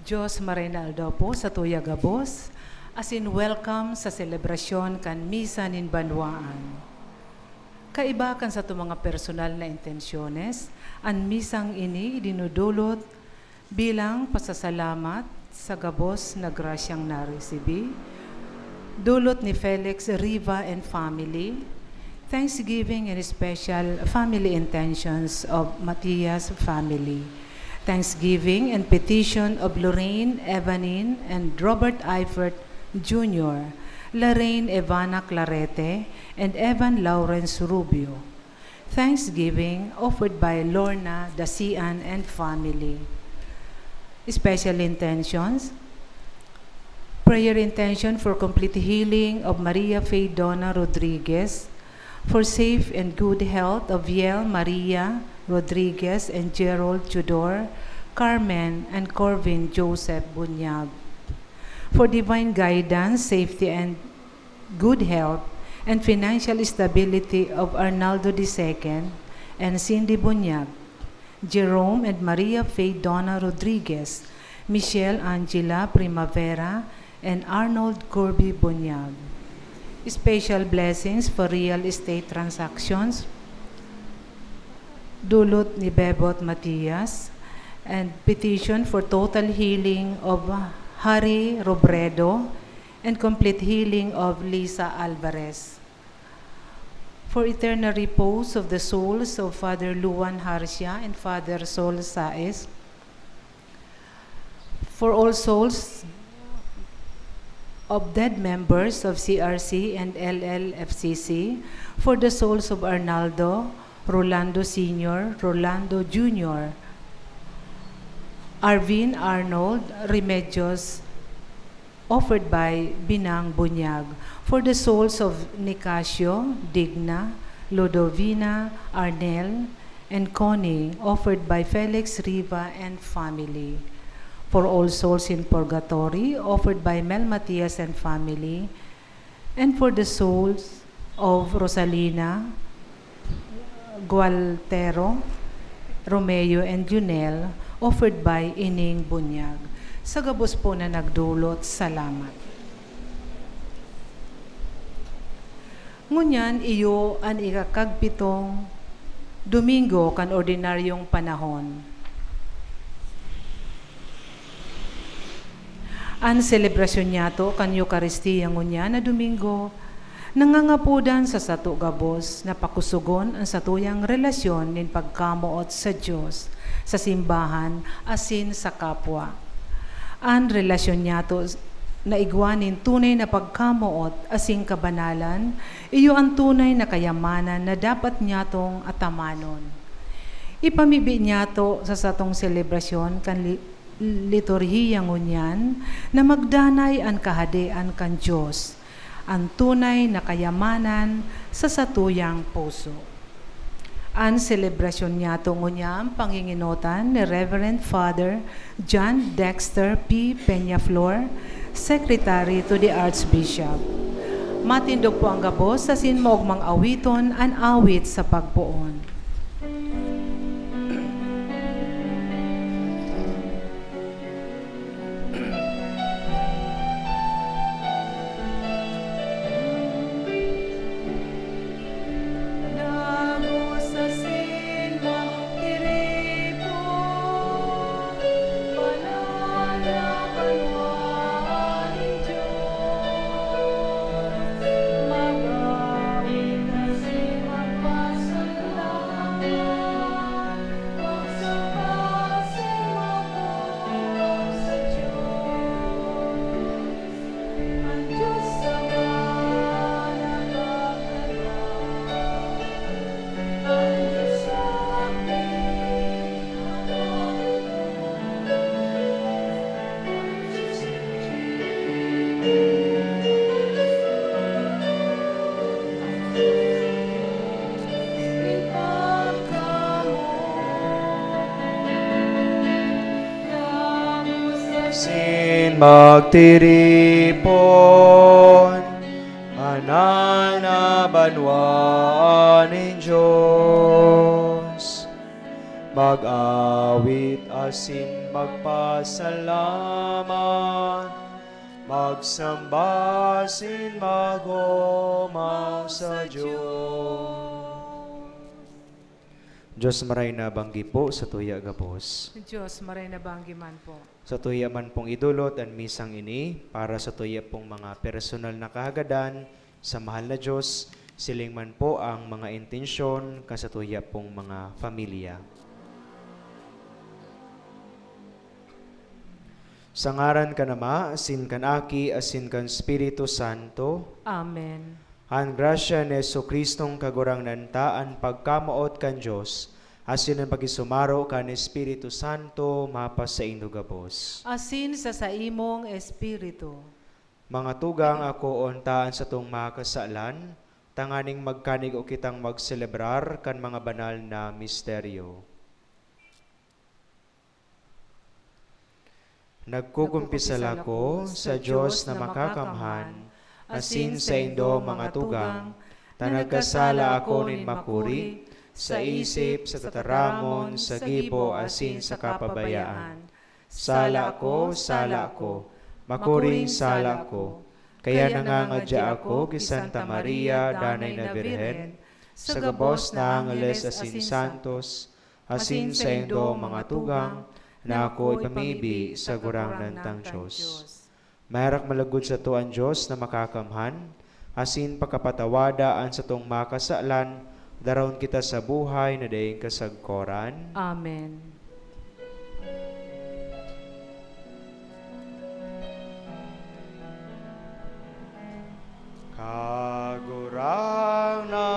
Diyos Marinaldo po sa Tuya Gabos, as in welcome sa selebrasyon kan Misa nin Banwaan. Kaiba kan sa ito mga personal na intensyones, ang misang ini dinudulot bilang pasasalamat sa gabos na grasyang naresibi, dulot ni Felix Riva and family, Thanksgiving and special family intentions of Matias family, Thanksgiving and petition of Lorraine Evanin and Robert Eifert Jr., Lorraine Evana Clarete, and Evan Lawrence Rubio. Thanksgiving offered by Lorna Dasian and family. Special intentions. Prayer intention for complete healing of Maria Faye Donna Rodriguez, for safe and good health of Yael Maria Rodriguez and Gerald Tudor, Carmen and Corvin Joseph Bunyag. For divine guidance, safety and good health and financial stability of Arnaldo II and Cindy Bunyag, Jerome and Maria Faye Donna Rodriguez, Michelle Angela Primavera, and Arnold Corby Bunyag. Special blessings for real estate transactions, dulot ni Bebot Matias, and petition for total healing of Harry Robredo and complete healing of Lisa Alvarez. For eternal repose of the souls of Father Luan Harcia and Father Sol Saez. For all souls of dead members of CRC and LLFCC, for the souls of Arnaldo, Rolando Sr., Rolando Jr., Arvin Arnold Remedios, offered by Binang Bunyag, for the souls of Nicasio, Digna, Ludovina, Arnel, and Connie, offered by Felix Riva and family. For all souls in purgatory, offered by Mel Matias and family, and for the souls of Rosalina, Gualtero, Romeo, and Junel, offered by Ining Bunyag. Sa gabos po na nagdulot, salamat. Ngunyan iyo an ikakagpitong Domingo kan ordinaryong panahon. Ang selebrasyon niya to kan Eucharistia ngunya na Domingo, nangangapudan sa sato gabos na pakusugon ang satuyang relasyon nin pagkamuot sa Diyos, sa simbahan, asin sa kapwa. Ang relasyon niya to na igwanin tunay na pagkamuot asing kabanalan, iyo ang tunay na kayamanan na dapat niya tong atamanon. Ipamibi niya to sa satong selebrasyon kan liturhiya ngunyan na magdanay ang kahadean kan Diyos, ang tunay na kayamanan sa satuyang puso. Ang selebrasyon niya ngunya panginginotan ni Reverend Father John Dexter P. Peñaflor, Secretary to the Archbishop. Matindog po ang gabos sa sinmog mang awiton an awit sa pagpuon. Magtiripon, mananabanwaan ng Diyos, mag-awit asin magpasalamat, magsamba sin maghumaw sa Diyos. Diyos maray na banggi po sa tuya gapos. Diyos, maray na banggiman po. Sa tuya man pong idulot ang misang ini para sa tuya pong mga personal na kahagadan sa mahal na Diyos, siling man po ang mga intensyon sa tuya pong mga pamilya. Sa ngaran ka nama, asin kan Aki, asin kan Espiritu Santo. Amen. Ang grasya ni Jesucristong kagurang nantaan pagkamaot kan Diyos, asin ang pagisumaro kan Espiritu Santo, mapas sa inyong gabos. Asin sa imong Espiritu. Mga tugang ako ontaan sa tong mga kasalan, tanganing magkanig o kitang magselebrar kan mga banal na misteryo. Nagkukumpisal ako sa Diyos na makakamhan, asin sa indo mga tugang, tanagkasala ako nin makuri, sa isip, sa tataramon, sa gibo, asin sa kapabayaan. Sala ko, makuring sala ko, kaya nangangadya ako kay Santa Maria, Danay na Birhen, sa gabos na angeles asin santos, asin sa indo mga tugang, na ako ipamibi sa gurang nantang Diyos. Mayarak malagod sa tuan Diyos na makakamhan, asin pagkapatawadaan sa tong makasalan, daron kita sa buhay na dayeng kasagkoran. Amen. Kagurang na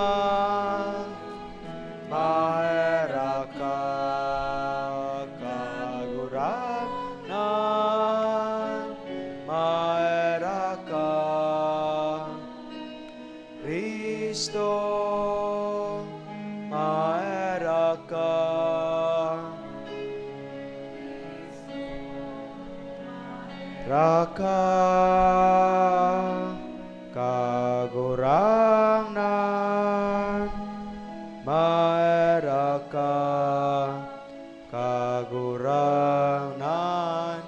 mayarak ka, kagurang na mayarak ka, Kristo, mayarak ka. Raka, kagurang nan, mayarak ka, kagurang nan,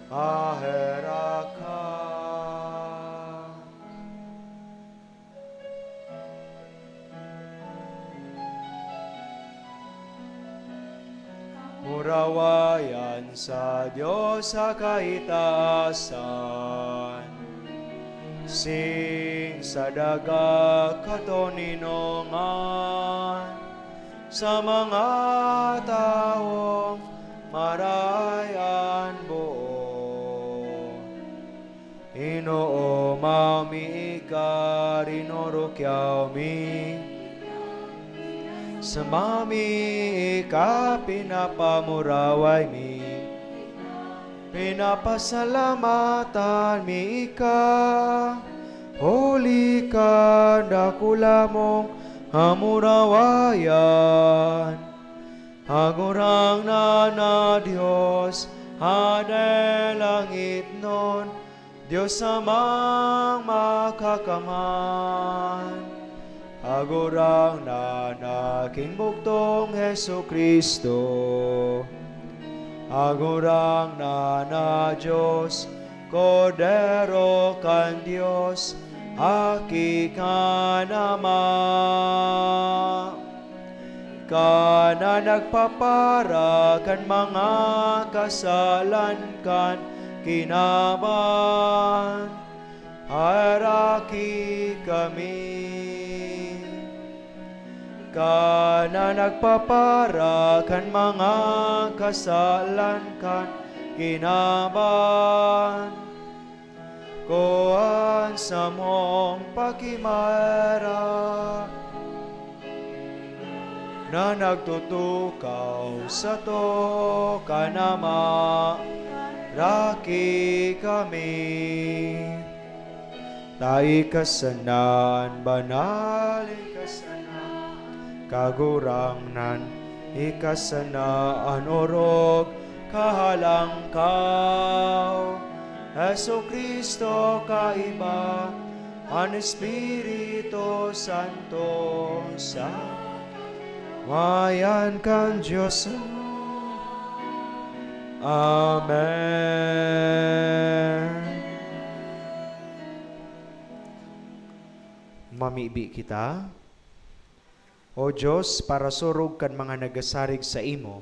mayarak ka. Murawayan sa Diyos sa kaitaasan, sing sa daga katoninongan, sa mga taong marayan buo. Inoo mami ka rinorokyaw mi, sa mami ka pinapamuraway mi, pinapasalamatan mi ka, huli ka dakula mong hamurawayan. Agurang na Diyos, hade langit nun, Diyos amang makakaman. Agurang na aking buktong Hesu Kristo, agurang na Diyos, Kordero kan Diyos, aki ka naman. Ka na nagpapara kan mga kasalan kan kinaban, haraki kami. Ka na nagpapara kan mga kasalan kan kinaban, kuan sa mong pakimara, na nagtutukaw sa to kanama, raki kami. Tai kasanan, banal ikasanan, kagurangnan, ikasanaan orog, kahalangkaw. Hesu Kristo kaiba, ang Espiritu Santo sa mayan kan Diyos, Amen. Mamibi kita. O Diyos, para surog kan mga nagasarig sa imo,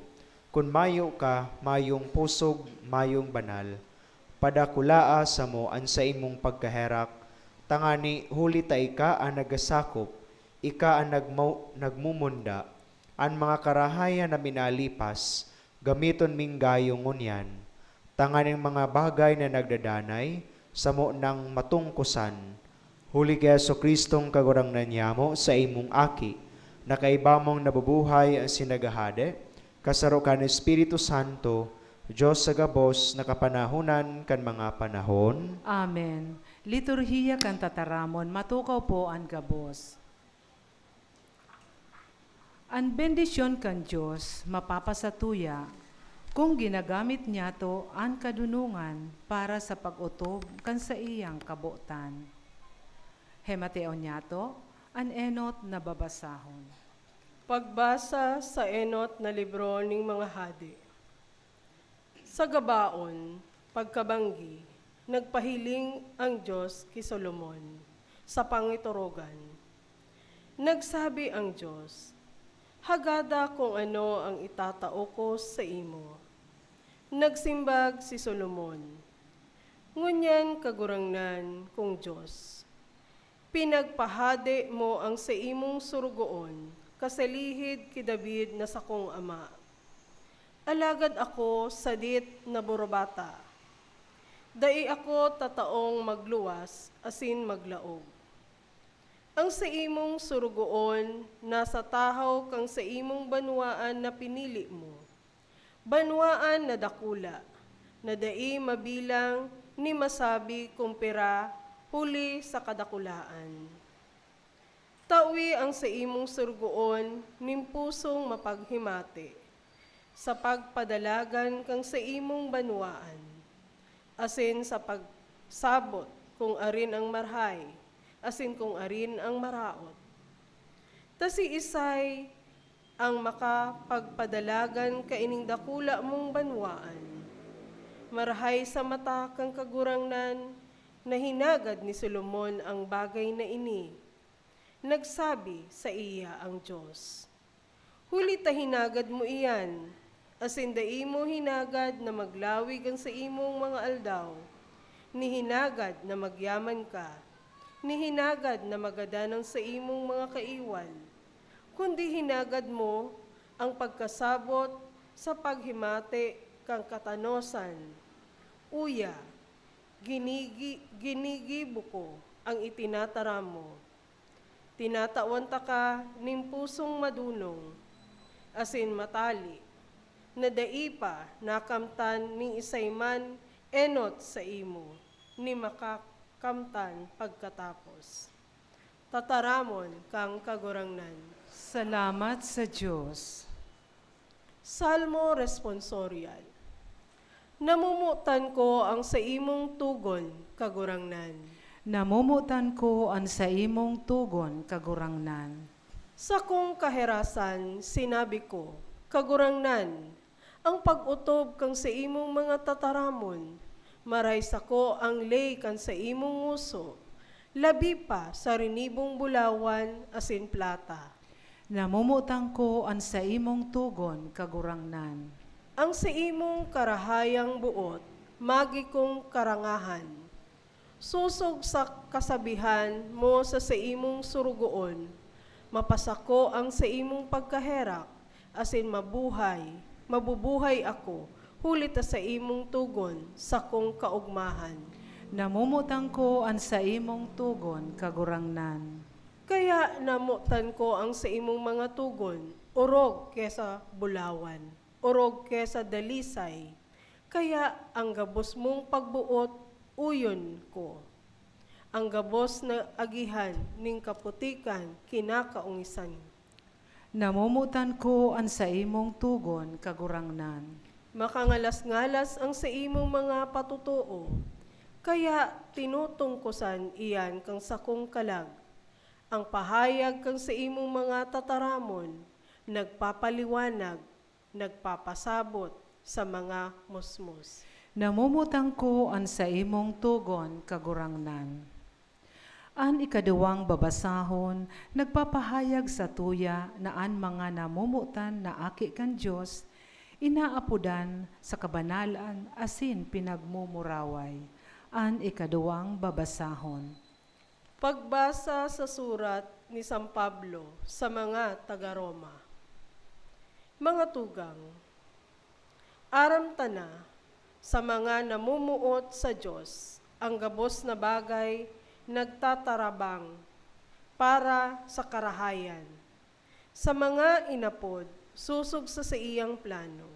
kun mayo ka, mayong pusog, mayong banal, padakulaa sa mo an sa imong pagkaherak, tangani huli ta ika ang nagasakop, ika ang nagmumunda, ang mga karahayan na minalipas, gamiton ming gayong ngunyan, tanganing mga bagay na nagdadanay, sa mo nang matungkusan, huli kay Jesucristong kagurangnan niyamo sa imong aki, na kaibamong nabubuhay ang sinagahade, kasaro kan Espiritu Santo, Diyos sa gabos, nakapanahunan kan mga panahon. Amen. Liturhiya kan tataramon, matukaw po ang gabos. Ang bendisyon kan Diyos, mapapasatuya, kung ginagamit niya to ang kadunungan para sa pag-utob kan sa iyang kabutan. Hemateo niya to, ang enot na babasahon. Pagbasa sa enot na libro ng mga hadi. Sa gabaon, pagkabanggi, nagpahiling ang Diyos kay Solomon sa pangiturogan. Nagsabi ang Diyos, hagada kung ano ang itatao ko sa imo. Nagsimbag si Solomon, ngunyan kagurangnan kong Diyos. Pinagpahade mo ang sa imong surugoon, kasalihid ki David na sakong ama. Alagad ako sadit na burobata. Dai ako tataong magluwas, asin maglaog. Ang sa imong surugoon, nasa tahaw kang sa imong banwaan na pinili mo. Banwaan na dakula, na dai mabilang ni masabi kung pera, huli sa kadakulaan. Tawi ang sa imong surugoon, ning pusong mapaghimati, sa pagpadalagan kang sa imong banwaan, asin sa pagsabot kung arin ang marhay, asin kung arin ang maraot. Ta si Isay ang makapagpadalagan kaining dakula mong banwaan, marhay sa mata kang kagurangnan, na hinagad ni Solomon ang bagay na ini. Nagsabi sa iya ang Diyos, huli ta hinagad mo iyan, asin dai mo hinagad na maglawig ang sa imong mga aldaw, ni hinagad na magyaman ka, ni hinagad na magadanang sa imong mga kaiwal, kundi hinagad mo ang pagkasabot sa paghimati kang katanosan. Uya, ginigibo ko ang itinatara mo. Tinatawan ta ka ning pusong madunong, asin matali, na daipa nakamtan ning isayman enot sa imo, ni makakamtan pagkatapos. Tataramon kang kagurangnan. Salamat sa Diyos. Salmo responsorial. Namumutan ko ang sa imong tugon, kagurangnan. Namumutan ko ang sa imong tugon, kagurangnan. Sa kong kaherasan, sinabi ko, kagurangnan, ang pag-utob kang sa imong mga tataramon, maray sa ko ang lay kan sa imong nguso, labi pa sa rinibong bulawan asin plata. Namumutan ko ang sa imong tugon, kagurangnan. Ang sa imong karahayang buot, magi kong karangahan. Susog sa kasabihan mo sa imong surugoon, mapasako ang sa imong pagkaherak, asin mabubuhay ako, hulit sa imong tugon, sa kong kaugmahan. Namumutan ko ang sa imong tugon, kagurangnan. Kaya namutan ko ang sa imong mga tugon, urog kesa bulawan, urog kesa dalisay. Kaya ang gabos mong pagbuot, uyon ko. Ang gabos na agihan ning kaputikan, kinakaungisan. Namumutan ko ang sa imong tugon, kagurangnan. Makangalas-ngalas ang sa imong mga patutuo, kaya tinutungkusan iyan kang sakong kalag. Ang pahayag kang sa imong mga tataramon, nagpapaliwanag, nagpapasabot, sa mga musmus. Namumutang ko an sa imong tugon kagurangnan. An ikaduwang babasahon, nagpapahayag sa tuya na an mga namumutan na aki kan Diyos, inaapudan sa kabanalan asin pinagmumuraway. An ikaduwang babasahon. Pagbasa sa surat ni San Pablo sa mga taga-Roma. Mga tugang, aram tana sa mga namumuot sa Diyos, ang gabos na bagay nagtatarabang para sa karahayan. Sa mga inapod, susog sa iyang plano.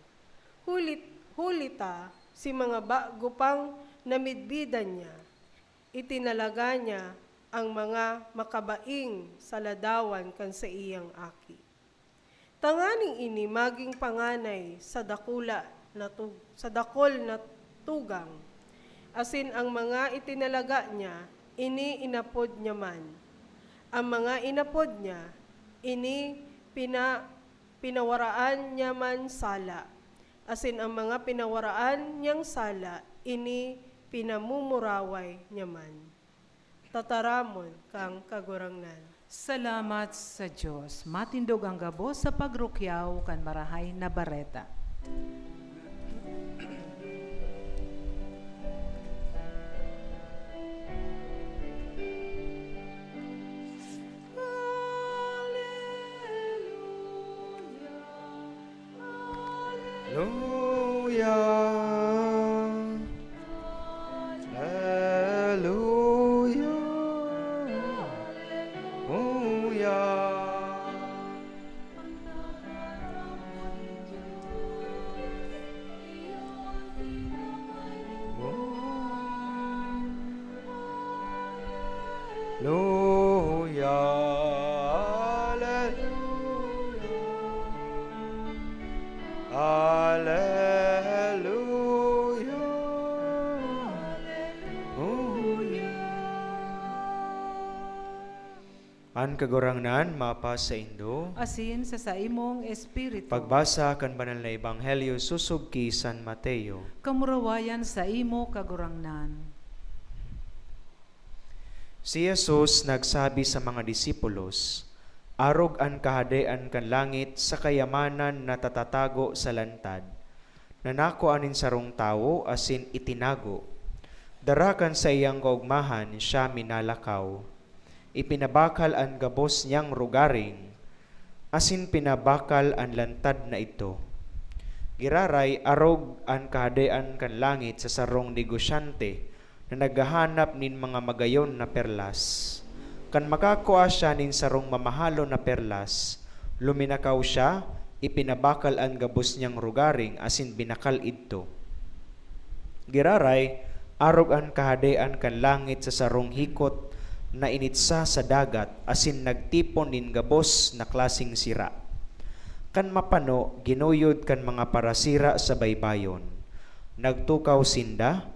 Hulita si mga bago pang namidbidan niya, itinalaga niya ang mga makabaing sa ladawan kan sa iyang aki. Tanganing ini maging panganay sa dakol na tugang, asin ang mga itinalaga niya, ini inapod niya man. Ang mga inapod niya, ini pinawaraan niya man sala. Asin ang mga pinawaraan niyang sala, ini pinamumuraway niya man. Tataramon kang kagurangnan. Salamat sa Diyos. Matindog ang gabos sa pagrukyaw kan marahay na bareta. Hallelujah. Hallelujah. An kagurangnan mapa sa Indo. Asin sa imong espiritu. Pagbasa kan banal na ebanghelyo susub ki San Mateo. Kamurawayan sa imo kagurangnan. Si Jesus nagsabi sa mga disipulos, arog an kahadean kan langit sa kayamanan na tatatago sa lantad. Nanako anin sarong tawo asin itinago. Darakan sa iyang kaugmahan siya minalakaw. Ipinabakal ang gabos niyang rugaring, asin pinabakal ang lantad na ito. Giraray arog ang kahadean kan langit sa sarong negosyante na naghahanap nin mga magayon na perlas. Kan makakuha siya nin sarong mamahalo na perlas, luminakaw siya, ipinabakal ang gabos niyang rugaring asin binakal ito. Giraray arog ang kahadean kan langit sa sarong hikot na initsa sa dagat asin nagtipon nin gabos na klasing sira. Kan mapano, ginuyod kan mga parasira sa baybayon. Nagtukaw sinda,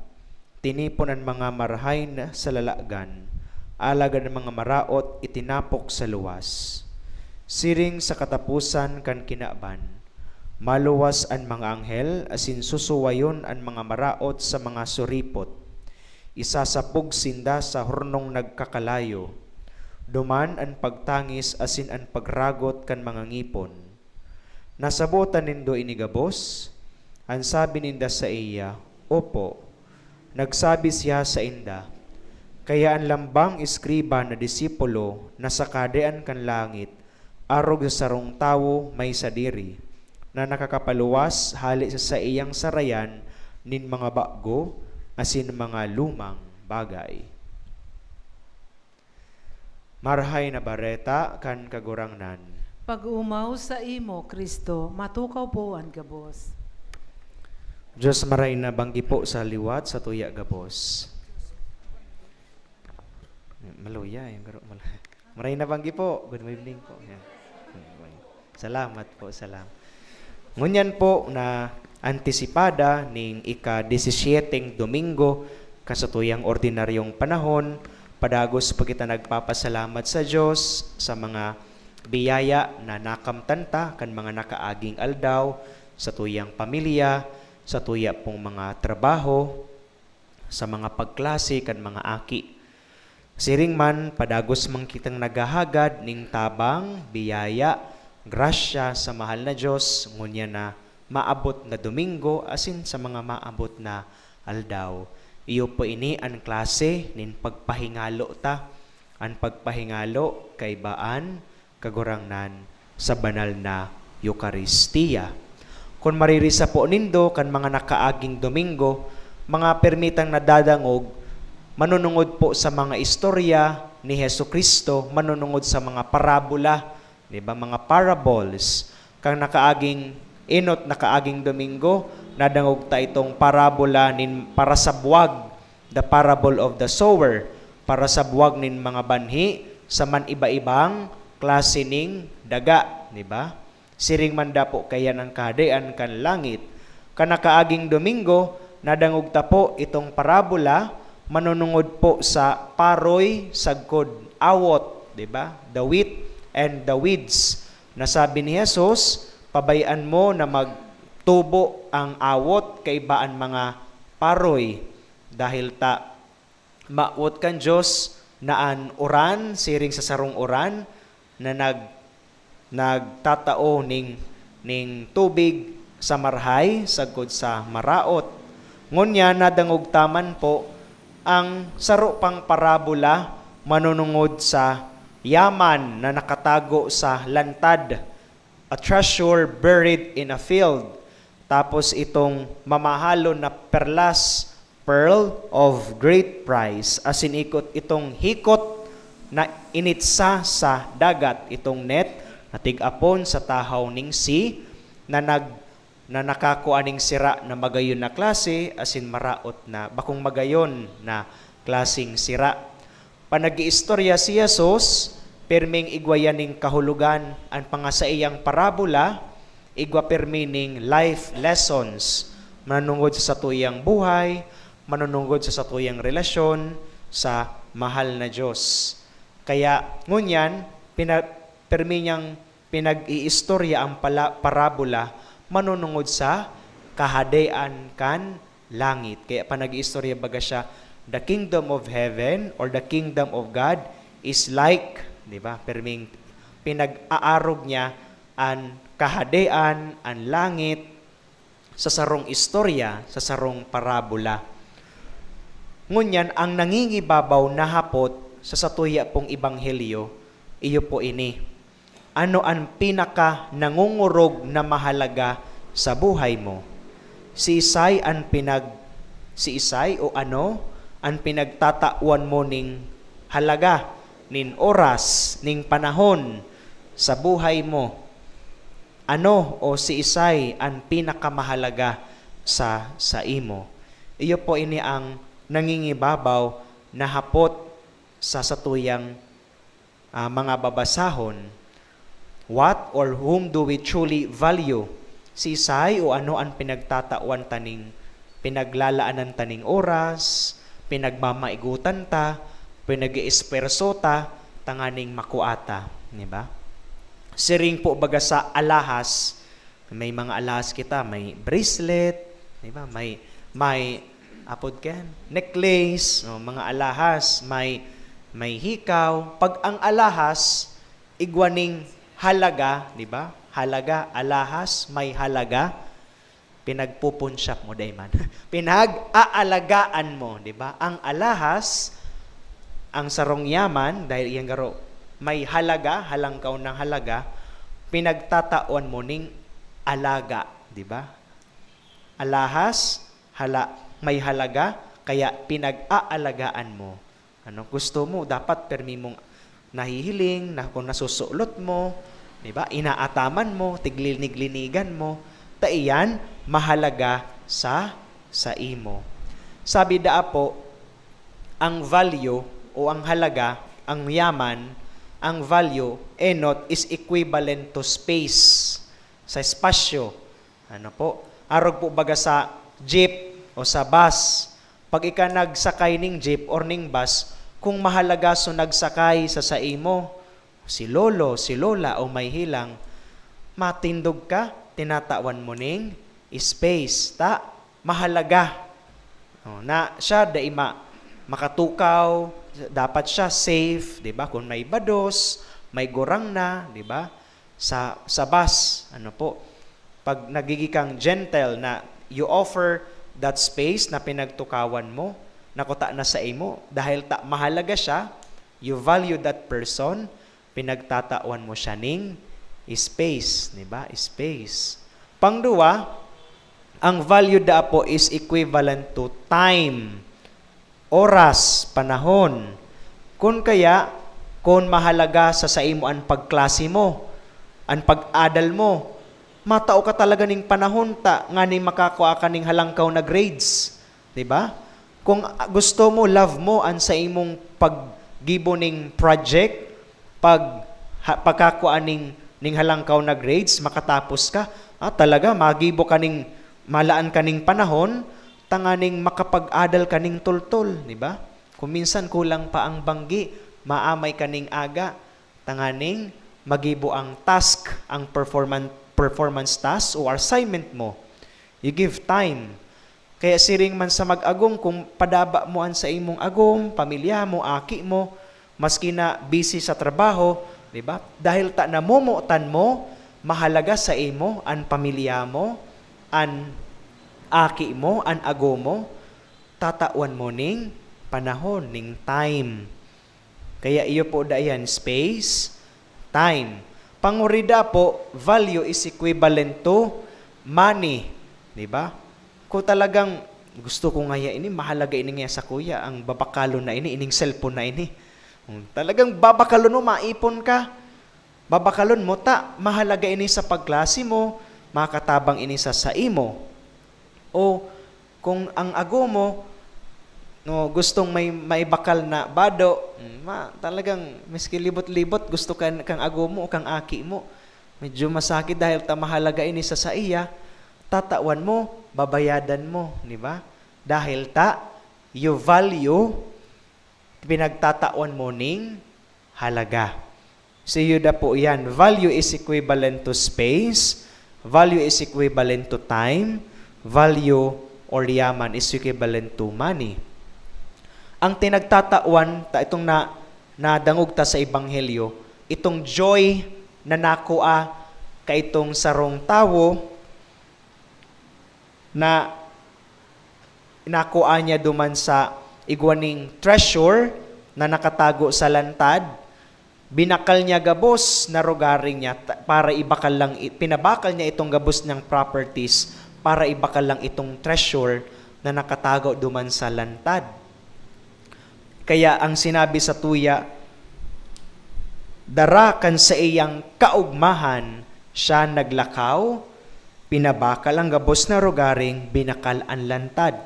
tinipon ang mga marahay sa lalagan, alagad ng mga maraot itinapok sa luwas. Siring sa katapusan kan kinaban, maluwas ang mga anghel asin susuwayon ang mga maraot sa mga suripot. Isasapog sinda sa hornong nagkakalayo. Duman ang pagtangis asin ang pagragot kan mga ngipon. Nasabutan nindo inigabos, ang sabi ninda sa iya, opo. Nagsabi siya sa inda, kaya ang lambang iskriba na disipulo na sa kadean kan langit, arog sa sarong tawo may sadiri, na nakakapaluwas hali sa iyang sarayan nin mga bago, asin mga lumang bagay. Marhay na bareta kan kagurangnan. Pag-umaw sa imo, Kristo, matukaw po ang gabos. Diyos maray na banggi po sa liwat sa tuya gabos. Maluya yung garo. Maray na banggi po. Good evening po. Yan. Salamat po, salamat. Ngunyan po na antisipada ning ika-17 Domingo kasatuyang ordinaryong panahon, padagos pa kita nagpapasalamat sa Diyos sa mga biyaya na nakamtanta kan mga nakaaging aldaw sa tuyang pamilya, sa tuya pong mga trabaho, sa mga pagklase kan mga aki. Siring man, padagos man kitang nagahagad ning tabang, biyaya, grasya sa mahal na Diyos, ngunya na maabot na Domingo, asin sa mga maabot na aldaw. Iyo po ini ang klase nin pagpahingalo ta. Ang pagpahingalo kay baan, kagurangnan sa banal na Eucharistia. Kung maririsa po nindo kan mga nakaaging Domingo, mga permitang nadadangog, manunungod po sa mga istorya ni Hesu Kristo, manunungod sa mga parabola, di ba? Mga parables. Kang nakaaging inot, nakaaging Domingo, nadangog ta itong parabola nin para sa buwag, the parable of the sower, para sa buwag nin mga banhi, sa man iba-ibang klase ning daga, di ba? Siring man dapo kaya ng kahadean kan langit. Kanakaaging Domingo, nadangog ta po itong parabola, manunungod po sa paroy, sagkod, awot, di ba? The wheat and the weeds. Nasabi ni Jesus, pabayaan mo na magtubo ang awot kay baan mga paroy. Dahil ta maot kan Diyos naan uran, siring sa sarong uran, na nagtatao ning tubig sa marhay, sagkod sa maraot. Ngunya nadangog taman po ang saro pang parabola manunungod sa yaman na nakatago sa lantad, a treasure buried in a field. Tapos itong mamahalo na perlas, pearl of great price, asin ikot itong hikot na initsa sa dagat, itong net na tig-apon sa tahaw ning sea, na nakakuaning sira na magayon na klase, asin maraot na bakong magayon na klasing sira. Panag-iistorya si Jesus, perming igwayaning kahulugan ang pangasaiyang parabola, igwa permining life lessons, manunungod sa satuyang buhay, manunungod sa satuyang relasyon sa mahal na Diyos. Kaya ngunyan, perminyang pinag-iistorya ang parabola, manunungod sa kahadean kan langit. Kaya panag-iistorya baga siya, the kingdom of heaven or the kingdom of God is like, di ba? Perming pinag-aarog niya ang kahadean, ang langit sa sarong istorya, sa sarong parabola. Ngunyan, ang nangingibabaw na hapot sa satuya pong ibanghelyo, iyo po ini. Ano ang pinaka nangungurog na mahalaga sa buhay mo? Si Isay o ano ang pinagtatawan mo ning halaga, nin oras, ning panahon sa buhay mo? Ano o si Isay ang pinakamahalaga sa imo? Iyo po ini ang nangingibabaw na hapot sa satuyang mga babasahon. What or whom do we truly value? Si Isay o ano ang pinagtatawan taning, pinaglalaanan taning oras, pinagmamaigutan ta, pinag-iesperso ta, tanganing makuata. Diba? Siring po baga sa alahas, may mga alahas kita, may bracelet, diba? May apod ken, necklace, mga alahas, may hikaw. Pag ang alahas, igwaning halaga, di ba? Halaga, alahas, may halaga. Pinagpupunsyap mo, dayman. Pinag-aalagaan mo, di ba? Ang alahas, ang sarong yaman, dahil iyang garo, may halaga, halangkaw ng halaga, pinagtataon mo ning alaga, di ba? Alahas, may halaga, kaya pinag-aalagaan mo. Ano gusto mo, dapat permi mong nahihiling, na kung nasusulot mo, di ba? Inaataman mo, tiglinig-linigan mo, taiyan mahalaga sa imo. Sabi daa po, ang value o ang halaga, ang yaman, ang value, enot is equivalent to space, sa espasyo. Ano po? Arog po baga sa jeep o sa bus. Pag ika nagsakay ning jeep or ning bus, kung mahalaga so nagsakay sa imo, si lolo, si lola o may hilang, matindog ka, tinatawan mo ning space, ta, mahalaga. Na siya makatukaw, dapat siya safe, 'di ba? Kung may bados, may gurang na, 'di ba? Sa bus, pag nagiging kang gentle na you offer that space na pinagtukawan mo, nakuta na sa imo dahil mahalaga siya, you value that person, pinagtatawan mo siya ning space, 'di ba? Space. Pangduwa, ang value da po is equivalent to time. Oras, panahon. Kung mahalaga sa imo ang pagklase mo, ang pag-adal mo, matao ka talaga ning panahon nga ning makakuha ka ning halangkaw na grades, 'di ba? Kung gusto mo, love mo ang sa imong paggibo ning project, pagkakuha ning halangkaw na grades, makatapos ka, talaga magibo ka ning malaan ka ning panahon, tanganing makapag-adal ka ning tultol, di ba? Kung minsan kulang pa ang banggi, maamay ka ning aga, tanganing magibo ang task, ang performance task o assignment mo. You give time. Kaya siring man sa mag-agom, kung padaba mo an sa imong agom, pamilya mo, aki mo, maski na busy sa trabaho, di ba? Dahil namumutan mo, mahalaga sa imo, an pamilya mo, an aki mo, an ago mo, tatawan mo ning panahon, ning time. Kaya iyo po dayan, space, time. Pangurida po, value is equivalent to money. Diba? Kung talagang gusto ko ngaya ini, mahalaga ini nga sa kuya, ang babakalo na ini, ining cellphone na ini. Talagang babakalon mo, maipon ka. Babakalon mo, mahalaga ini sa pagklase mo, makatabang ini sa imo. O kung ang ago mo gustong may bakal na bado, talagang miski libot-libot gusto kang ago mo o kang aki mo, medyo masakit dahil mahalaga ini sa iya, tatawan mo, babayadan mo, di ba? Dahil you value, pinagtatawan mo ning halaga. So yun po yan, value is equivalent to space, value is equivalent to time, value or yaman is equivalent to money. Ang tinagtatawan, itong nadangog ta sa Ebanghelyo, itong joy na nakuha kaitong sarong tawo na nakuha niya duman sa igwaning treasure na nakatago sa lantad, binakal niya gabos na rogaring niya para pinabakal niya itong gabos ng properties para ibakal lang itong treasure na nakatago duman sa lantad. Kaya ang sinabi sa tuya, darakan sa iyang kaugmahan, siya naglakaw, pinabakal ang gabos na rogaring, binakal ang lantad.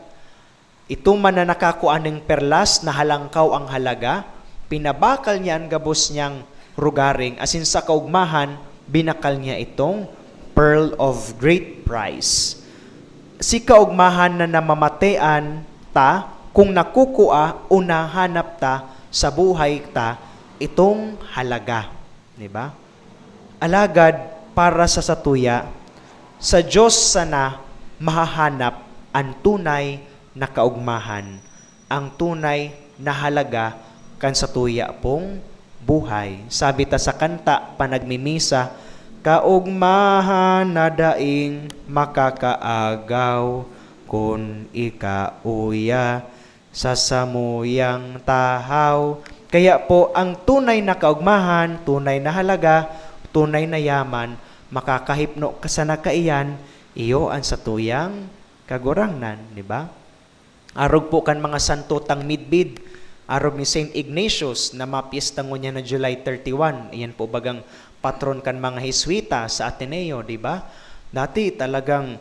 Ito man na nakakuha ng perlas na halangkaw ang halaga, pinabakal niya ang gabos niyang rogaring, asin sa kaugmahan, binakal niya itong pearl of great price. Si kaugmahan na namamatean kung nakukuha o nahanap sa buhay itong halaga. Diba? Alagad para sa satuya, sa Diyos sana mahahanap ang tunay na kaugmahan, ang tunay na halaga kan satuya pong buhay. Sabi ta sa kanta, panagmimisa, kaugmahan na daing makakaagaw kun ikauya sa samuyang tahaw. Kaya po, ang tunay na kaugmahan, tunay na halaga, tunay na yaman, makakahipno ka sa nakaiyan, iyo ang satuyang kagurangnan, di ba? Arog po kan mga santo tang midbid, arog ni Saint Ignatius na mapiestang niya na July 31. Iyan po bagang patron kan mga Hiswita sa Ateneo, di ba? Dati talagang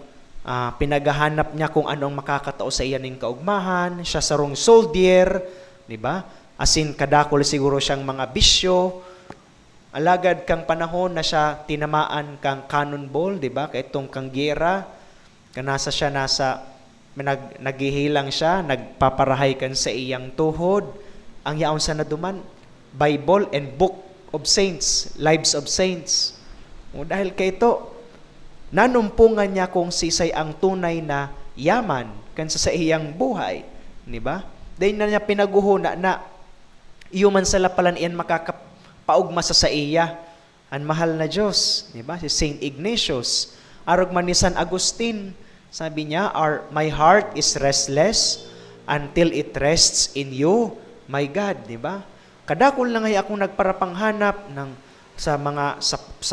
pinagahanap niya kung anong makakatao sa iyan ng kaugmahan, siya sarong soldier, di ba? Asin kadakol siguro siyang mga bisyo. Alagad kang panahon na siya tinamaan kang cannonball, di ba? Kaitong kang gera, kanasa siya naghihilang siya, nagpaparahay kan sa iyang tuhod. Ang yaon sa naduman, Bible and Book of Saints, Lives of Saints. O dahil kay ito, nanumpungan niya kung sisay ang tunay na yaman kansa sa iyang buhay, di ba? Dahil na niya pinaguhuna na iyo man sala palan iyan makakapaugma sa iya ang mahal na Diyos, di ba? Si Saint Ignatius, arog man ni San Agustin, sabi niya, my heart is restless until it rests in you, my God, di ba? Kadakol na ngay akong nagparapanghanap ng sa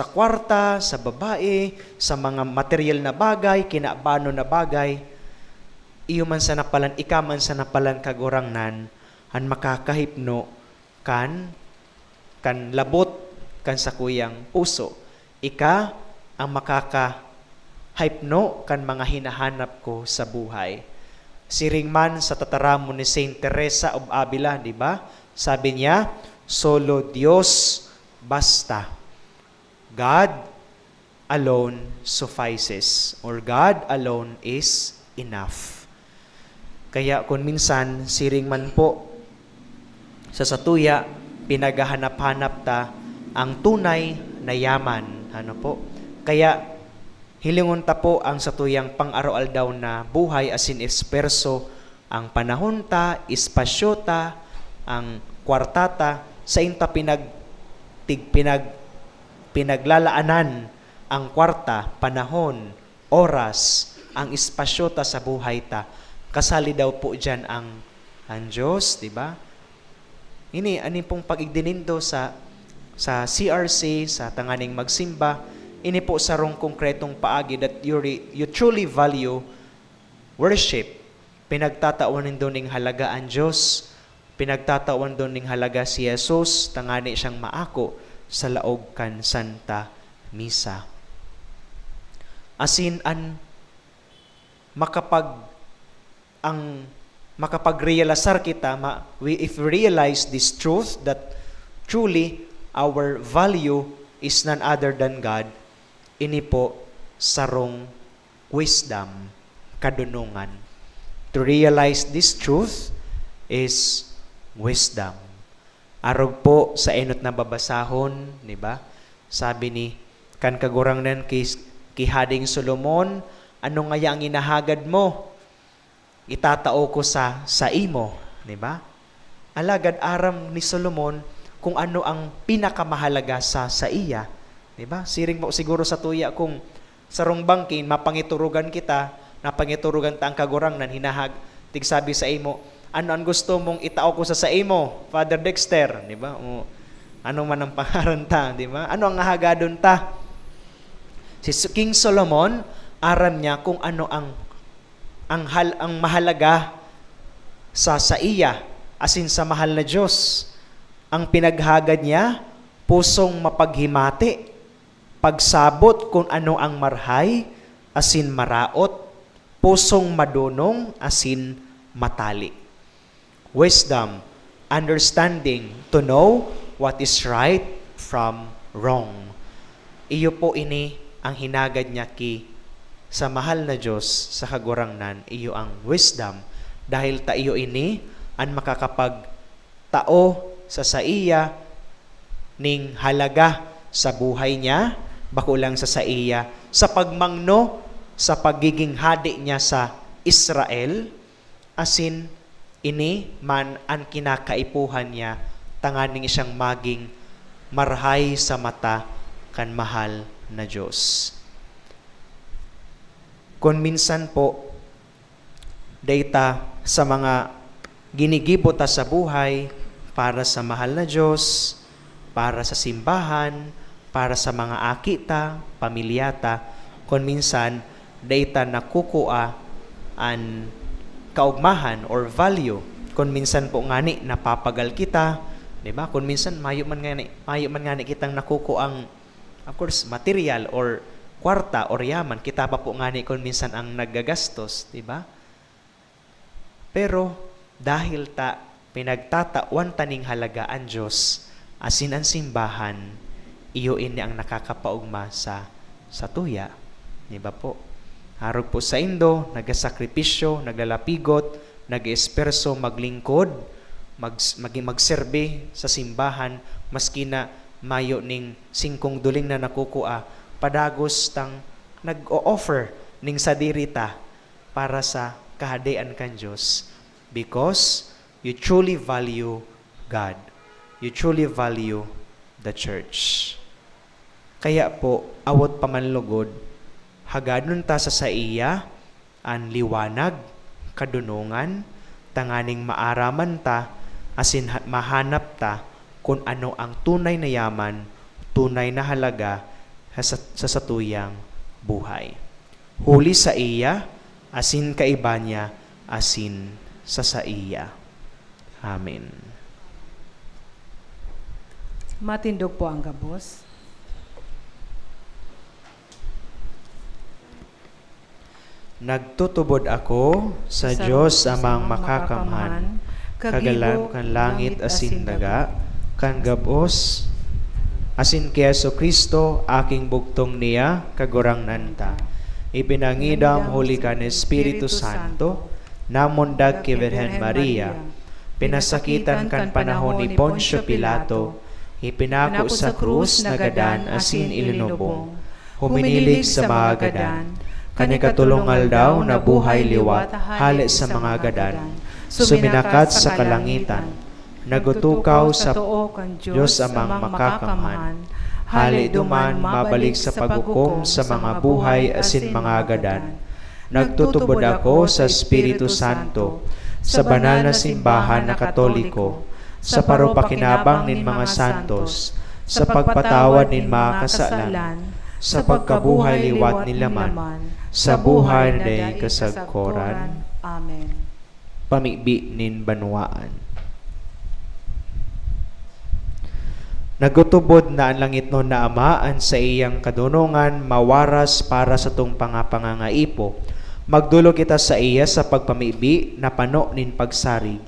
kwarta, sa babae, sa mga material na bagay, kinabano na bagay, iyo man sa napalan, ika man sa napalan kagurangnan, ang makakahipno kan labot kan sa kuyang puso. Ika ang makakahipno kan mga hinahanap ko sa buhay. Siring man sa tataramo ni Saint Teresa of Avila, di ba? Sabi niya, solo Dios basta. God alone suffices, or God alone is enough. Kaya kung minsan, siring man po, sa satuya, pinaghahanap-hanap ta ang tunay na yaman. Ano po? Kaya, hilingon ta po ang satuyang pang-araw-aldaw na buhay asin esperso, ang panahon ta, espasyo ta, ang kwartata, sa inta pinaglalaanan ang kwarta, panahon, oras, ang espasyo ta sa buhay ta. Kasali daw po dyan ang Diyos, di ba? Ini pong pag-igdinindo sa CRC, sa tanganing magsimba, ini po sarong konkretong paagi that you truly value worship. Pinagtatawan doon ning halaga ang Diyos, pinagtatawan doon ning halaga si Jesus, tangani siyang maako sa laog kan Santa Misa. Asin makapag-realisar kita, if we realize this truth that truly our value is none other than God, ini po sarong wisdom, kadunungan. To realize this truth is wisdom. Arog po sa enot na babasahon, di ba? Sabi ni kan kagurangnan kay Hading Solomon, ano nga ang inahagad mo? Itatao ko sa imo, di ba? Alagad aram ni Solomon kung ano ang pinakamahalaga sa iya, di ba? Siring mo siguro sa tuya kung sarong bangkin mapangiturugan kita, napangiturugan ta ang kagurangnan tigsabi sa imo, ano ang gusto mong itao ko sa imo, Father Dexter, di ba? O ano man ang pangaran ta, di ba? Ano ang hagadon ta? Si King Solomon, aram niya kung ano ang mahalaga sa iya, asin sa mahal na Diyos. Ang pinaghagad niya, pusong mapaghimati, pagsabot kung ano ang marhay, asin maraot, pusong madunong, asin matali. Wisdom, understanding, to know what is right from wrong. Iyo po ini ang hinagad niya sa mahal na Diyos, sa kagurangnan, iyo ang wisdom. Dahil ta iyo ini, ang makakapag-tao sa iya, ning halaga sa buhay niya, bakulang sa iya, sa pagmangno, sa pagiging hadi niya sa Israel, asin ini man ang kinakaipuhan niya, tanganing siyang maging marhay sa mata kan mahal na Diyos. Kung minsan po, data sa mga ginigibo ta sa buhay para sa mahal na Diyos, para sa simbahan, para sa mga akita, pamilyata, kung minsan, data nakukua an kaugmahan or value. Kung minsan po ngani napapagal kita, di ba? Kung minsan mayo man ngani kitang nakukuang, of course, material or kwarta or yaman, kita pa po ngani kung minsan ang naggagastos, di ba? Pero dahil ta pinagtatawan taning halaga ang Diyos, asin ang simbahan, iyo ini ang nakakapaugma sa tuya. Di ba po? Harog po sa Indo, nagasakripisyo, naglalapigot, nag-esperso, maglingkod, magserbe sa simbahan, maski na mayo ning 5 duling na nakukua, padagos tang nag-o-offer ning sadirita para sa kahadian kan Diyos because you truly value God. You truly value the church. Kaya po, awat pamanlugod, hagadon ta sa iya, ang liwanag, kadunungan, tanganing maaraman ta, asin mahanap ta kung ano ang tunay na yaman, tunay na halaga sa satuyang buhay. Huli sa iya, asin kaiba niya, asin sa iya. Amen. Matindog po ang gabos. Nagtutubod ako sa Diyos amang makakamhan, kagalan kan langit asin daga, kan gabos, asin kay Kristo aking bugtong niya, kagurang nanta. Ipinangidam huli kan Espiritu Santo, namundag kay Virgen Maria, pinasakitan kan panahon ni Poncio Pilato, ipinako sa krus na gadan asin ilinubong, huminilig sa mga gadan, kanikatulungal daw na buhay liwat hali sa mga gadan, suminakat sa kalangitan, nagutukaw sa Diyos amang makakamhan, hali duman mabalik sa paghukom sa mga buhay asin mga gadan. Nagtutubod ako sa Espiritu Santo, sa banal na simbahan na Katoliko, sa parupakinabang nin mga santos, sa pagpatawad nin mga kasalan, sa pagkabuhay liwat nilaman, sa buhay na day kasagkoran. Amen. Pamibi nin banwaan. Nagutubod na ang langit no na amaan sa iyang kadunungan, mawaras para sa tung pangapangangaipo. Magdulo kita sa iya sa pagpamibi na pano nin pagsarig.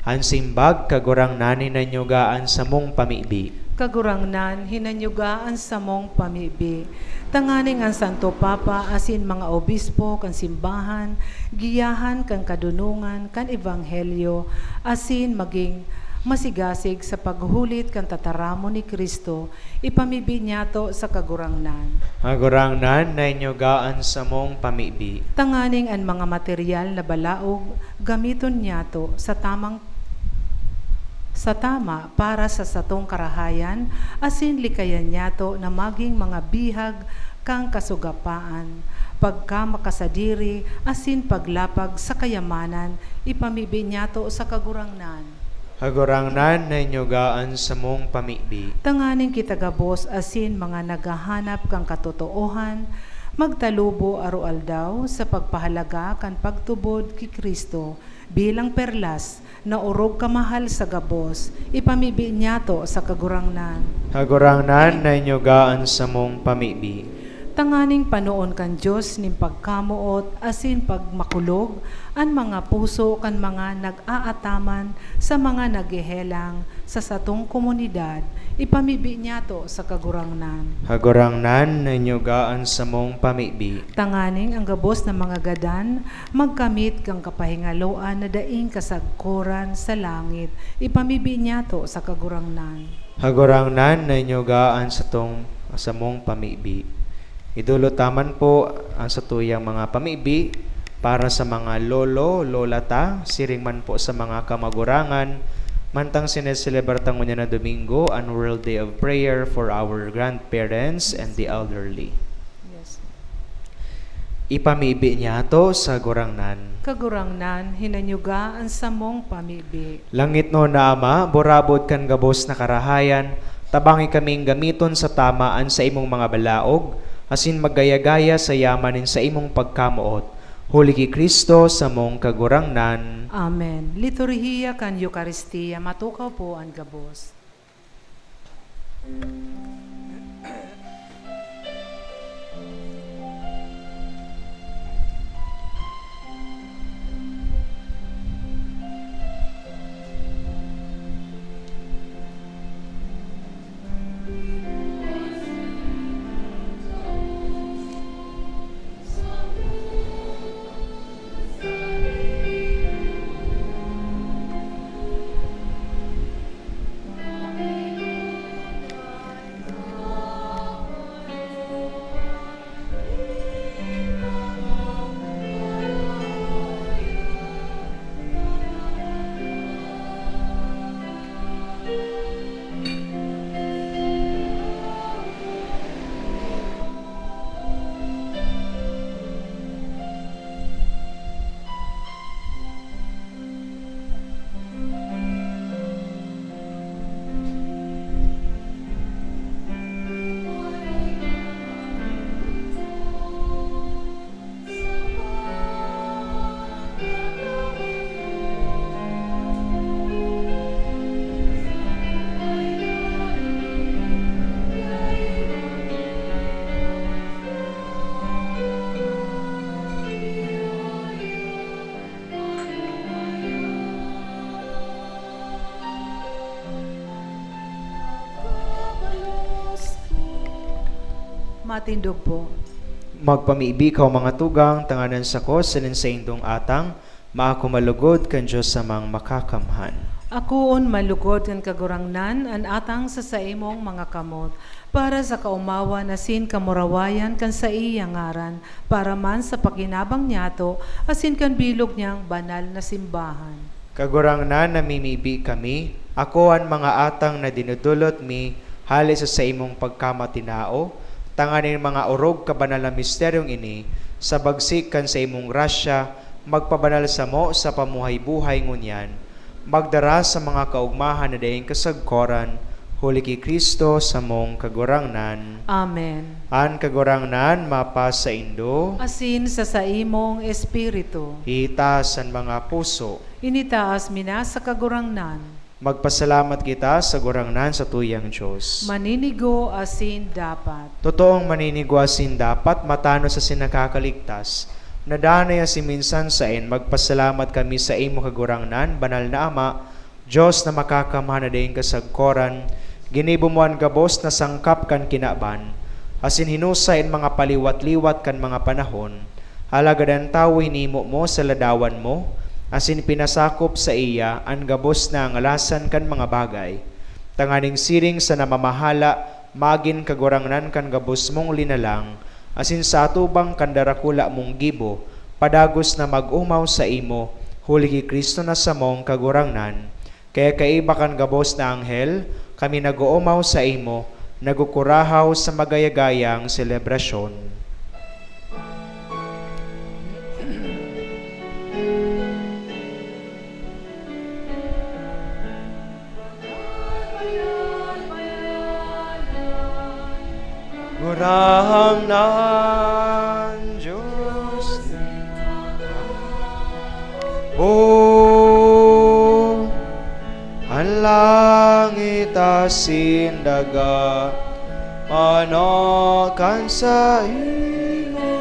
Ang simbag kagurang nani na nyugaan sa mong pamibi. Kagurangnan, hinanyugaan sa mong pamibi. Tanganing ang Santo Papa, asin mga obispo, kan simbahan, giyahan, kan kadunungan, kan ebanghelyo, asin maging masigasig sa paghulit kan tataramo ni Kristo, ipamibi niyato sa kagurangnan. Kagurangnan na inyugaan sa mong pamibi. Tanganing ang mga material na balaog, gamiton niyato sa tama para sa satong karahayan, asin likayan niyato na maging mga bihag kang kasugapaan, pagka makasadiri, asin paglapag sa kayamanan, ipamibi niyato sa kagurangnan. Kagurangnan na inyugaan sa mong pamibi. Tanganing kitagabos asin mga naghahanap kang katotoohan, magtalubo arualdaw sa pagpahalaga kan pagtubod ki Kristo bilang perlas na urog kamahal sa gabos, ipamibi niyato sa kagurangnan. Kagurangnan na inyugaan sa mong pamibi. Tanganing panoon kan Diyos ning pagkamuot asin pagmakulog ang mga puso kan mga nag-aataman sa mga nagihelang sa satong komunidad, ipamibi niyato sa kagurangnan. Kagurangnan na inyugaan sa mong pamibi. Tanganing ang gabos ng mga gadan, magkamit kang kapahingaloan na daing kasagkoran sa langit, ipamibi niyato sa kagurangnan. Kagurangnan na inyugaan sa mong pamibi. Idulutaman po ang satuyang mga pamibi para sa mga lolo, lolata, siring man po sa mga kamagurangan, mantang sineselebratan mo niya na Domingo, ang World Day of Prayer for our grandparents and the elderly. Yes. Ipamibi niya to sa gurangnan. Kagurangnan, hinanyugaan sa mong pamibi. Langit no na Ama, burabod kan gabos na karahayan, tabangi kaming gamiton sa tamaan sa imong mga balaog, asin maggaya-gaya sa yamanin sa imong pagkamuot. Huli ki Kristo sa mong kagurangnan. Amen. Liturhiya kan Eucharistia, matukaw po ang gabos. matindog po. Magpamiibi ka mga tugang, tanganan sa ko, salin sa indong atang, maako malugod kan Diyos samang makakamhan. Akoon malugod kan kagurangnan, an atang sa saimong mga kamot, para sa kaumawa na sin kamurawayan kan sa iyang ngaran, para man sa pakinabang niyato, asin kan bilog niyang banal na simbahan. Kagurangnan namimibi kami, ako ang mga atang na dinudulot mi, hali sa imong pagkamatinao, tanganin mga orog kabanal na misteryong ini, sa bagsik kan sa imong grasya, magpabanal sa mo sa pamuhay-buhay ngunyan, magdara sa mga kaugmahan na dayeng kasagkoran, huli ki Kristo sa mong kagurangnan. Amen. An kagurangnan mapa sa indo, Asin sa saimong espiritu, itaas ang mga puso. initaas mina sa kagurangnan, Magpasalamat kita sa gurangnan sa tuyang Diyos. maninigo asin dapat. Totoong maninigwasin dapat matano sa sinakakaligtas. Nadanay si minsan sa magpasalamat kami sa imo kagurangnan, banal na Ama, Diyos na makakamhan na daing kasagkoran, ginibumuan gabos na sangkap kan kinaban, asin hinusain mga paliwat-liwat kan mga panahon, halagadan tao hinimo mo sa ladawan mo, asin pinasakop sa iya ang gabos na ang alasan kan mga bagay. Tanganing siring sa namamahala, magin kagurangnan kan gabos mong linalang, asin sa atubang kandarakula mong gibo, padagos na mag-umaw sa imo, huli ki Kristo na sa mong kagurangnan. Kaya kaiba kan gabos na anghel, kami nag-uumaw sa imo, nagukurahaw sa magayagayang selebrasyon. Gurangnan Diyos ang langit asin daga manokan sa imo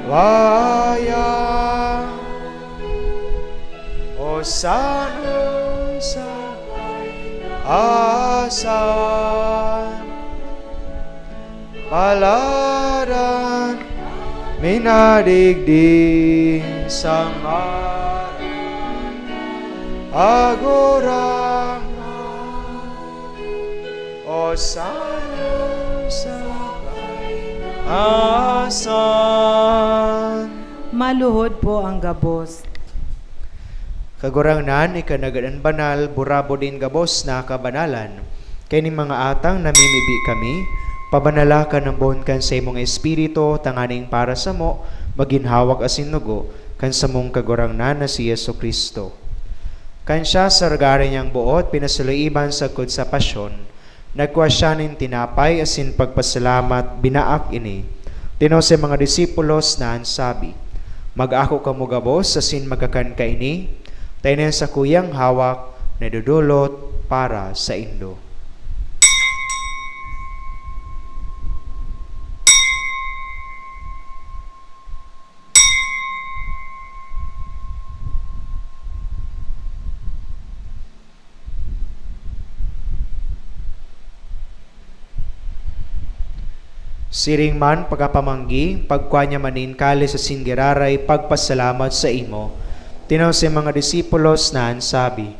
waya o sanong sa asan palaran minadigdig sang agorang o sanong sa asan. Maluhod po ang gabos. Kagurangnan, ikanagadan banal, burabo din gabos na kabanalan. Kaya ni mga atang namimibi kami, pabanala ka ng bon kan sa imong espiritu, tanganing para sa mo, maginhawak asin nugo, kan sa mong kagurangnan na si Yesu Kristo. Kan siya sargarin niyang buot, pinasuluiban sa kud sa pasyon, nagkuha siya nin tinapay asin pagpasalamat, binaak ini. Tinaw sa mga disipulos na ansabi, mag-ako ka mo gabos, asin magakan ka ini, tayo sa kuyang hawak, na dudulot para sa indo. Siring man pagkapamanggi, pagkwanya manin kali sa singgiraray, pagpasalamat sa imo. Tinaw sa mga disipulos na ansabi,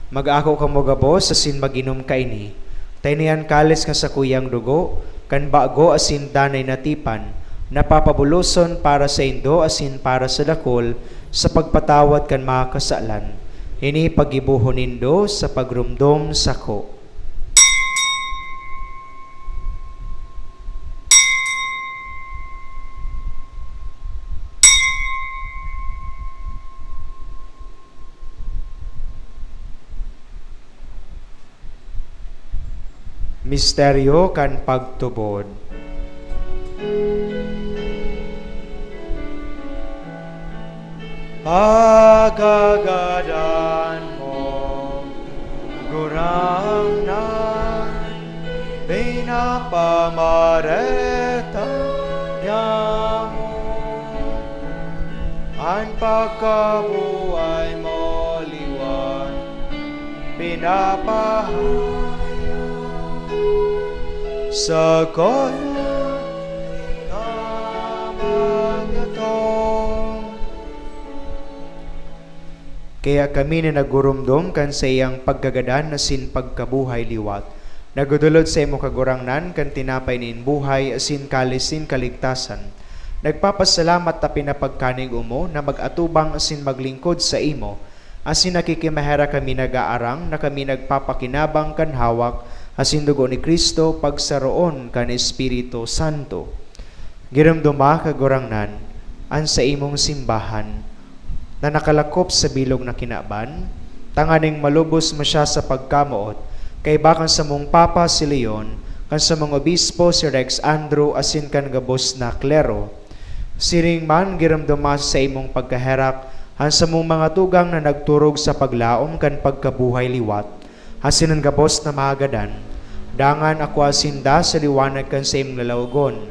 mag-ako ka mo gabos asin maginom ka ini. Taynian kalis ka sa kuyang dugo, kan bago asin danay natipan, napapabuluson para sa indo asin para sa dakol, sa pagpatawad kan mga kasalan. Ini pagibuhon nindo sa pagrumdom sako. Misteryo kan pagtubod. Pagagadan mo, gurangnan, pinapamareta niya mo, ang pagkabuhay mo liwan, pinapahal sa kono Kaya kami na nagurumdom kan sa iyang paggagadan asin pagkabuhay liwat. Nagudulod sa imo kagurangnan kan tinapay nin buhay asin kalisin kaligtasan. Nagpapasalamat ta pinapagkanig umo na mag-atubang asin maglingkod sa imo. Asin nakikimahera kami nag-aarang na kami nagpapakinabang kan hawak asin dugo ni Kristo pagsaroon kan Espiritu Santo. Giramduma kagurangnan an sa imong simbahan na nakalakop sa bilog na kinaban, tanganing malubos mo siya sa pagkamuot, kay bakan sa mong Papa si Leon, kan sa mong obispo si Rex Andrew asin kan gabos na klero. Siring man giramduma sa imong pagkaherak, han sa mong mga tugang na nagturog sa paglaom kan pagkabuhay liwat, asin ang gabos na mahagadan, dangan ako asinda sa liwanag kan sa imong lalawgon,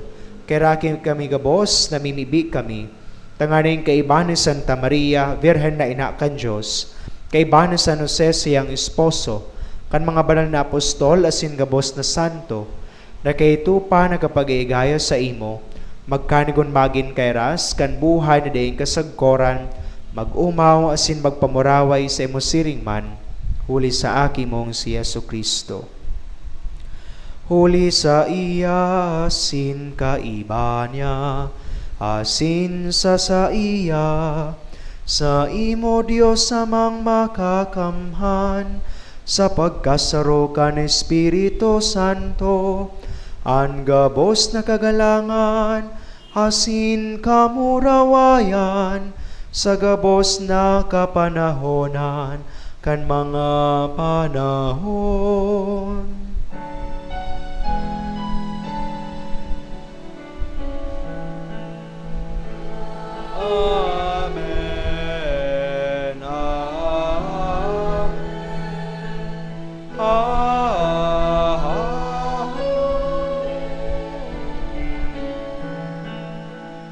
kerakin kami gabos, namimibi kami, tanganing kaiba ni Santa Maria, Virhen na ina kan Diyos, kaiba ni San Jose siyang esposo, kan mga banal na apostol asin gabos na santo, na kay tupa na kapag-iigaya sa imo, magkanigon magin kay ras, kan buhay na daing kasagkoran, mag-umaw asin magpamuraway sa imo siring man, huli sa aki mong si Yesu Kristo. Huli sa iya asin kaiba niya, asin sa iya, sa imo Dios amang makakamhan, sa pagkasaro kan Espiritu Santo, ang gabos na kagalangan, asin kamurawayan, sa gabos na kapanahonan, kan mga panahon.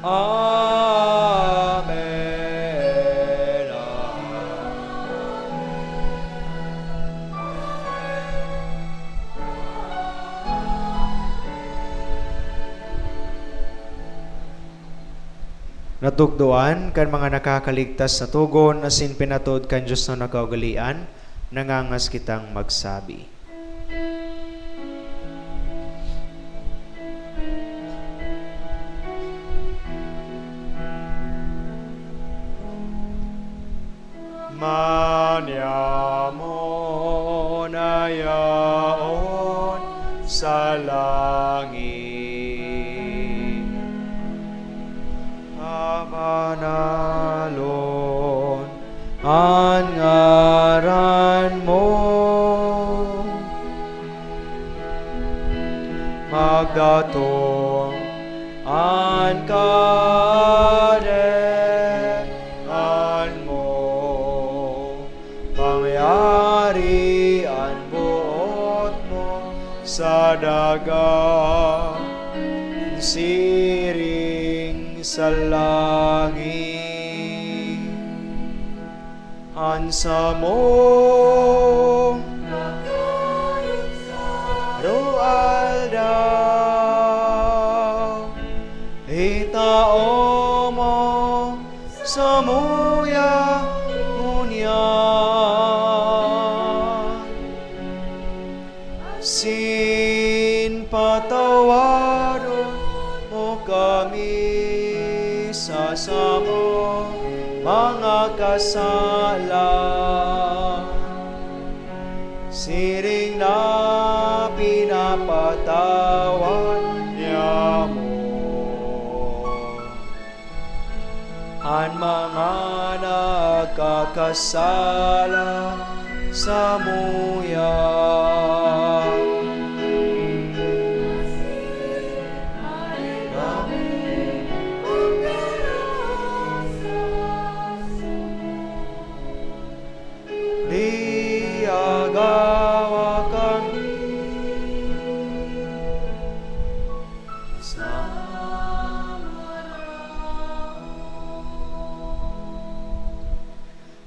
Amen. Natugduan kan mga nakakaligtas na tugon asin pinatod kan Diyos na nakaugalian, nangangas kitang magsabi. Manyamo na yaon sa langit, manalon ang ngaran mo, magdatong ang kadean mo, pangyari ang buot mo sa dagat, siring sa langit. Hansa mo roal daw, itao mo sa muya ngunyan, sin patawaro mo kami sa samo mga kasala, siring na pinapatawan niya mo ang mga nagkakasala sa muya.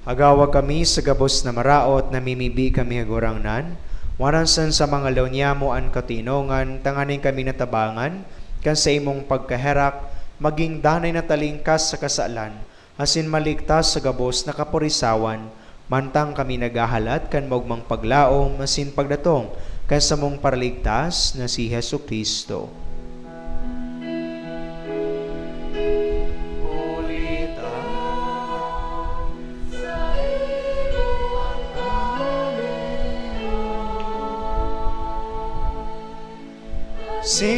Agawa kami sa gabos na maraot, namimibi kami agurangnan, waransan sa mga lawnyamo an katinongan, tanganing kami natabangan, kan sa imong pagkaherak, maging danay na talingkas sa kasalan, asin maligtas sa gabos na kapurisawan, Mantang kami nagahalat kan maugmang paglaom masin pagdatong kan sa mong paraligtas na si Hesu Kristo. Sinang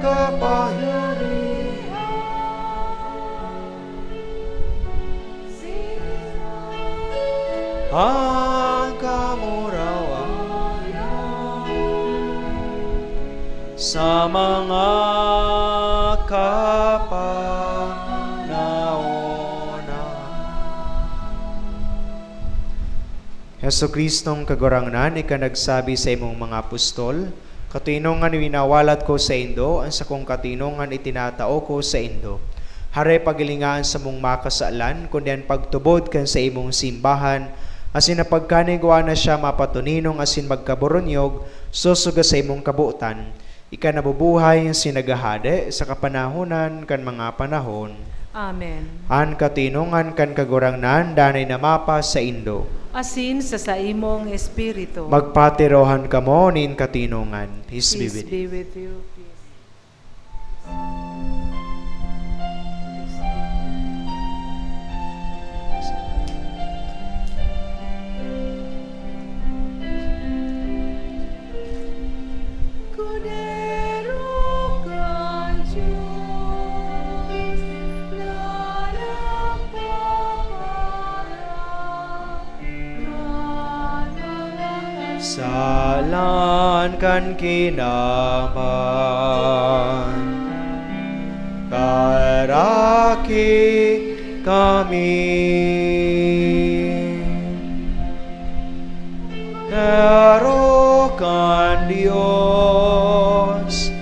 kapangyarihan, ang kamurawan sa mga Hesu Kristong kagurangnan, ika nagsabi sa imong mga apostol, katinungan winawalat ko sa indo, ang sa kong katinungan itinatao ko sa indo. Hare pagilingaan sa mong makasaalan, kundi ang pagtubod kan sa imong simbahan, asin na pagkanigwa na siya mapatuninong asin magkaburonyog, susuga sa imong kabuutan. Ika nabubuhay ang sinagahade sa kapanahunan kan mga panahon. Amen. An katinungan kan kagurangnan, danay namapa sa indo. Asin sa imong espiritu. Magpatirohan kamo nin katinungan. Peace be Peace with be you. with you. Peace. Salan kan kinaman, karaki kami, pero kan Diyos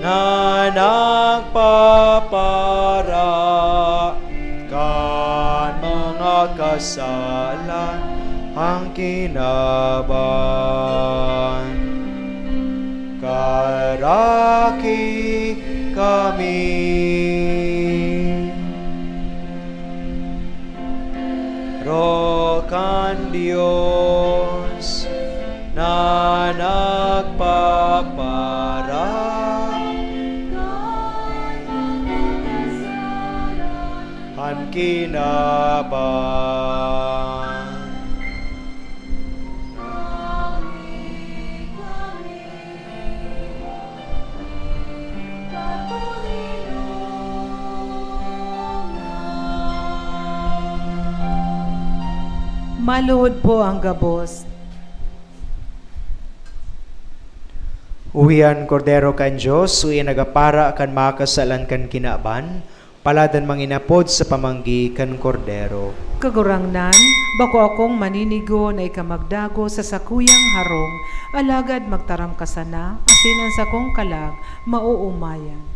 na nagpapara kan mga kasalan ang kinaban, karaki kami. Rokan Diyos na nagpapara ang kinaban. Maluhod po ang gabos. Uwian kordero kan Diyos, uwian nagapara kan makasalan kan kinaban, paladan manginapod sa pamanggi kan kordero. Kagurangnan, bako akong maninigo na ikamagdago sa sakuyang harong, alagad magtaram ka sana, asinan sa kong kalag, mauumayan.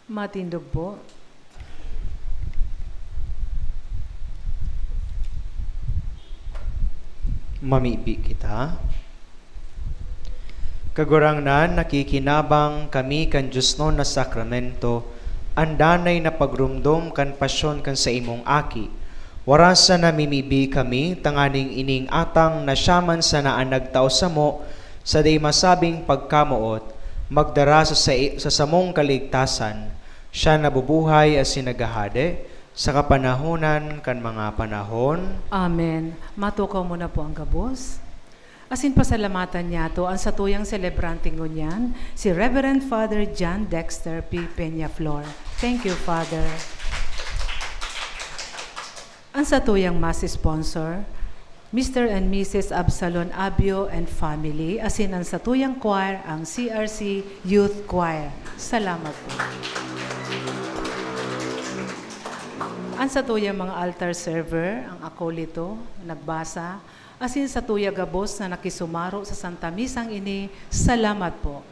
Matindog po. Mamibi kita. Kagurangnan nakikinabang kami kan Diyos no na sakramento, andanay na pagrumdom kan pasyon kan sa imong aki. Warasa na mimibi kami, tanganing ining atang nasyaman sa naan nagtao sa mo, sa day masabing pagkamuot, magdara sa samong kaligtasan, siya nabubuhay as sinagahade, sa kapanahonan kan mga panahon. Amen. Matukaw mo na po ang gabos. Asin pasalamatan niya to ang satuyang celebrante ngunyan, si Reverend Father John Dexter P. Peñaflor. Thank you, Father. Ang satuyang mass sponsor, Mr. and Mrs. Absalon Abio and family, asin ang satuyang choir, ang CRC Youth Choir. Salamat po. Ang satuyang mga altar server, ang akolito, nagbasa, asin sa tuya gabos na nakisumaro sa Santa Misang ini, salamat po.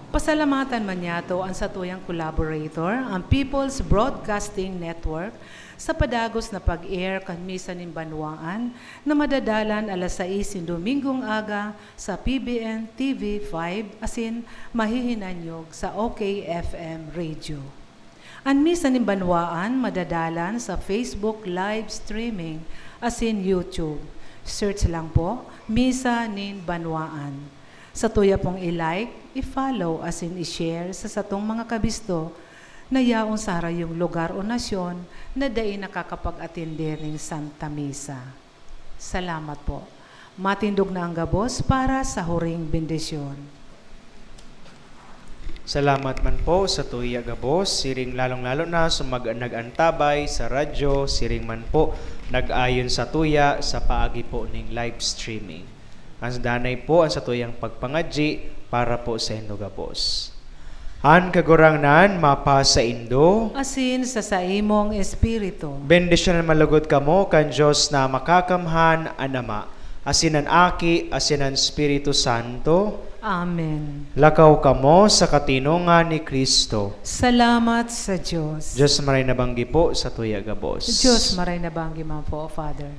Pasalamatan man niya to ang satuyang collaborator, ang People's Broadcasting Network, sa padagos na pag-air kan Misa nin Banwaan na madadalan alas 6 Domingong aga sa PBN TV5 asin mahihinanyog sa OKFM Radio. Ang Misa nin Banwaan madadalan sa Facebook live streaming asin YouTube. Search lang po, Misa nin Banwaan. Sa tuya pong i-like, i-follow asin i-share sa satong mga kabisto na yaong sara yung lugar o nasyon na dai nakakapag-atindi ng Santa Misa. Salamat po. Matindog na ang gabos para sa huring bendisyon. Salamat man po sa tuya gabos, siring lalong-lalo na sa nag-antabay sa radyo, siring man po nag-ayon sa tuya sa paagi po ning live streaming. Ang danay po ang sa tuyang pagpangadji para po sa inyo gabos. Han kagurangnan mapa sa Indo, Asin sa imong espiritu. bendisyon malugod kamo kan Diyos na makakamhan anama, asin ang Aki, asin ang Espiritu Santo, Amen. lakaw kamo sa katinungan ni Kristo. Salamat sa Diyos. Diyos maray nabanggi po sa tuya gabos. Diyos maray na banggi man po, Father.